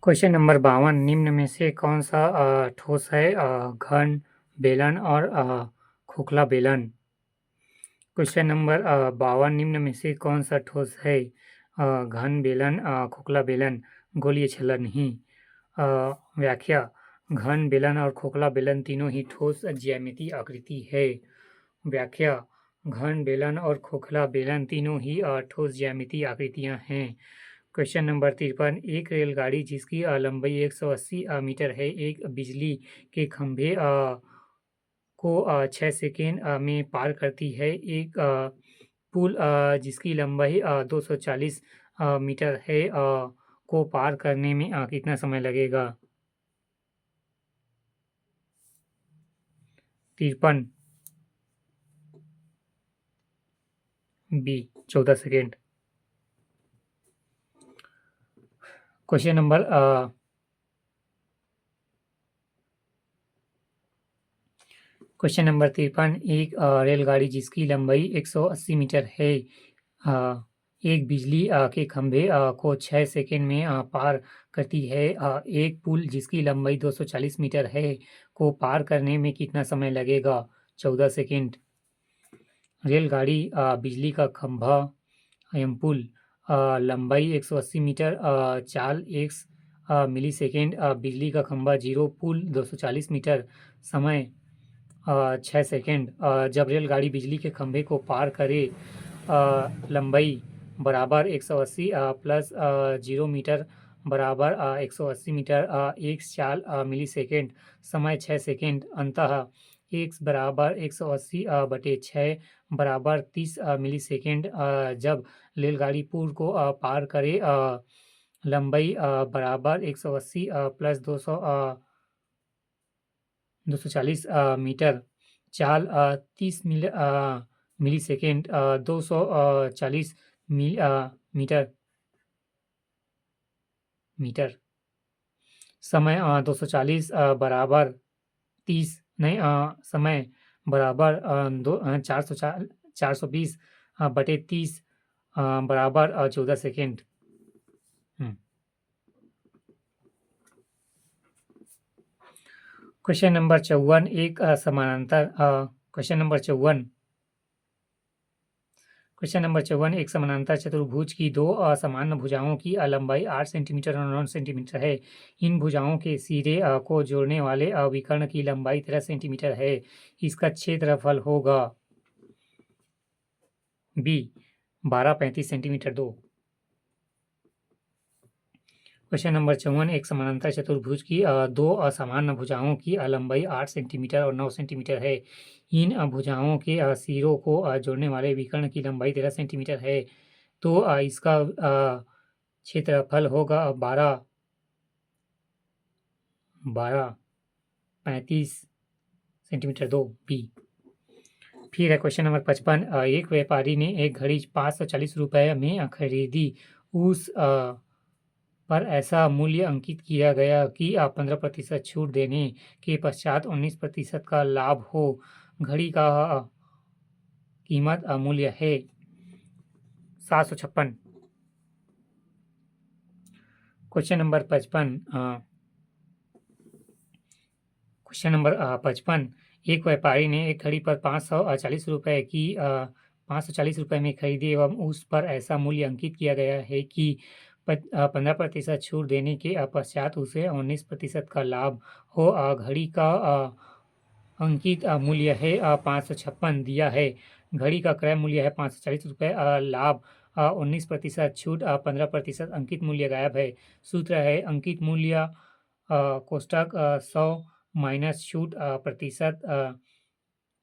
Question number 52 निम्न में से कौन सा ठोस है? घन बेलन और खोखला बेलन। क्वेश्चन नंबर 52 निम्न में से कौन सा ठोस है? घन बेलन, खोखला बेलन, गोलीय छल्ला नहीं। व्याख्या: घन बेलन और खोखला बेलन तीनों ही ठोस ज्यामितीय आकृति है। व्याख्या: घन बेलन और खोखला बेलन तीनों ही ठोस ज्यामितीय आकृतियां हैं। क्वेश्चन नंबर 53 एक रेलगाड़ी जिसकी लंबाई 180 मीटर है, एक बिजली के खंभे को 6 सेकेंड में पार करती है। एक पुल जिसकी लंबाई 240 मीटर है को पार करने में कितना समय लगेगा? 53 बी 14 सेकेंड। क्वेश्चन नंबर 53 एक रेलगाड़ी जिसकी लंबाई 180 मीटर है, एक बिजली के खंभे को 6 सेकेंड में पार करती है। एक पुल जिसकी लंबाई 240 मीटर है को पार करने में कितना समय लगेगा? 14 सेकेंड। रेलगाड़ी, बिजली का खंभा एवं पुल, लंबाई 180 मीटर, चाल 1 मिली सेकेंड, बिजली का खंभा 0, पुल 240 मीटर, समय 6 सेकेंड। जब रेलगाड़ी बिजली के खंभे को पार करे, लंबाई बराबर 180 प्लस 0 मीटर बराबर 180 मीटर, 1 चाल मिली सेकेंड, समय 6 सेकेंड। अंतः x बराबर 180 बटे 6 बराबर 30 मिली सेकेंड। जब रेलगाड़ी पुल को पार करे, लंबाई बराबर 180 प्लस 240 मीटर, चाल 30 मिली सेकेंड, 240 मीटर, समय 240 बराबर 30 नहीं, समय बराबर 420 बटे 30 बराबर 14 सेकेंड। क्वेश्चन नंबर 54 एक समानांतर क्वेश्चन नंबर 54 एक समानांतर चतुर्भुज की दो समान भुजाओं की लंबाई 8 सेंटीमीटर और 9 सेंटीमीटर है। इन भुजाओं के सिरे को जोड़ने वाले विकर्ण की लंबाई 13 सेंटीमीटर है। इसका क्षेत्रफल होगा बी 12-35 सेंटीमीटर 2। क्वेश्चन नंबर 54 एक समानांतर चतुर्भुज की दो असमान भुजाओं की लंबाई 8 सेंटीमीटर और 9 सेंटीमीटर है। इन भुजाओं के सिरों को जोड़ने वाले विकर्ण की लंबाई 13 सेंटीमीटर है। तो इसका क्षेत्रफल होगा 12-35 सेंटीमीटर 2 बी। फिर है क्वेश्चन नंबर 55 एक व्यापारी ने एक घड़ी 540 रुपये में खरीदी। उस पर ऐसा मूल्य अंकित किया गया कि 15% छूट देने के पश्चात 19% का लाभ हो। घड़ी का कीमत मूल्य है 756। क्वेश्चन नंबर 55 एक व्यापारी ने एक घड़ी पर 540 रुपये में खरीदी एवं उस पर ऐसा मूल्य अंकित किया गया है कि 15% छूट देने के पश्चात उसे 19% का लाभ हो। घड़ी का अंकित मूल्य है 556 दिया है। घड़ी का क्रय मूल्य है 540 रुपये, लाभ 19% छूट 15%, अंकित मूल्य गायब है। सूत्र है अंकित मूल्य कोष्टक 100 माइनस छूट प्रतिशत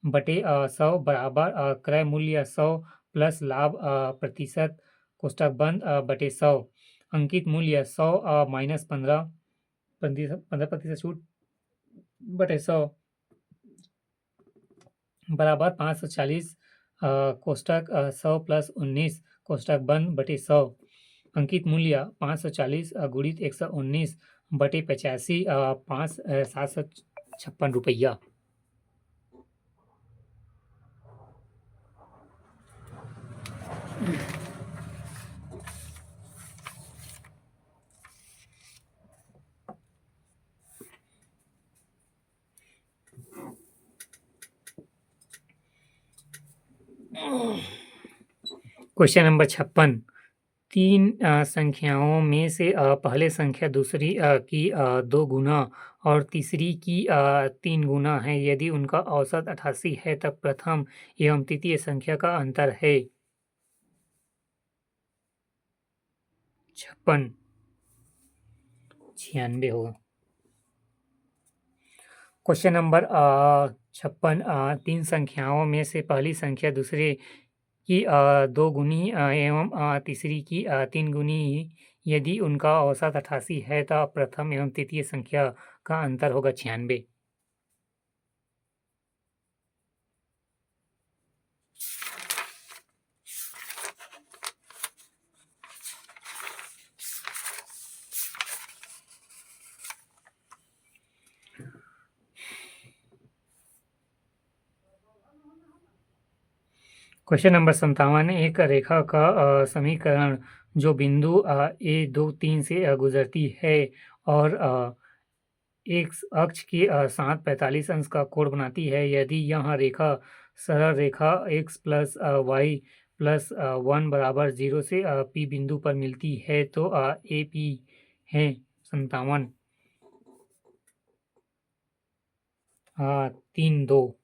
बटे 100 बराबर क्रय मूल्य 100 प्लस लाभ प्रतिशत कोष्टक बंद बटे 100। अंकित मूल्य 100 माइनस 15% छूट बटे 100 बराबर 540 कोष्टक 100 प्लस 19 कोष्टक बंद बटे 100। अंकित मूल्य 540 गुणित 119 बटे 85 756 रुपया। क्वेश्चन नंबर 56 तीन संख्याओं में से पहले संख्या दूसरी की 2 गुना और तीसरी की 3 गुना है। यदि उनका औसत 88 है तब प्रथम एवं तृतीय संख्या का अंतर है। 56 96 होगा। क्वेश्चन नंबर 56 तीन संख्याओं में से पहली संख्या दूसरे की 2 गुनी एवं तीसरी की 3 गुनी यदि उनका औसत 88 है तो प्रथम एवं तृतीय संख्या का अंतर होगा 96। क्वेश्चन नंबर 57 एक रेखा का समीकरण जो बिंदु A23 से गुजरती है और एक अक्ष के साथ 45 अंश का कोण बनाती है। यदि यह रेखा सरल रेखा x प्लस वाई प्लस 1 बराबर 0 से P बिंदु पर मिलती है तो ए पी है 57 3 2।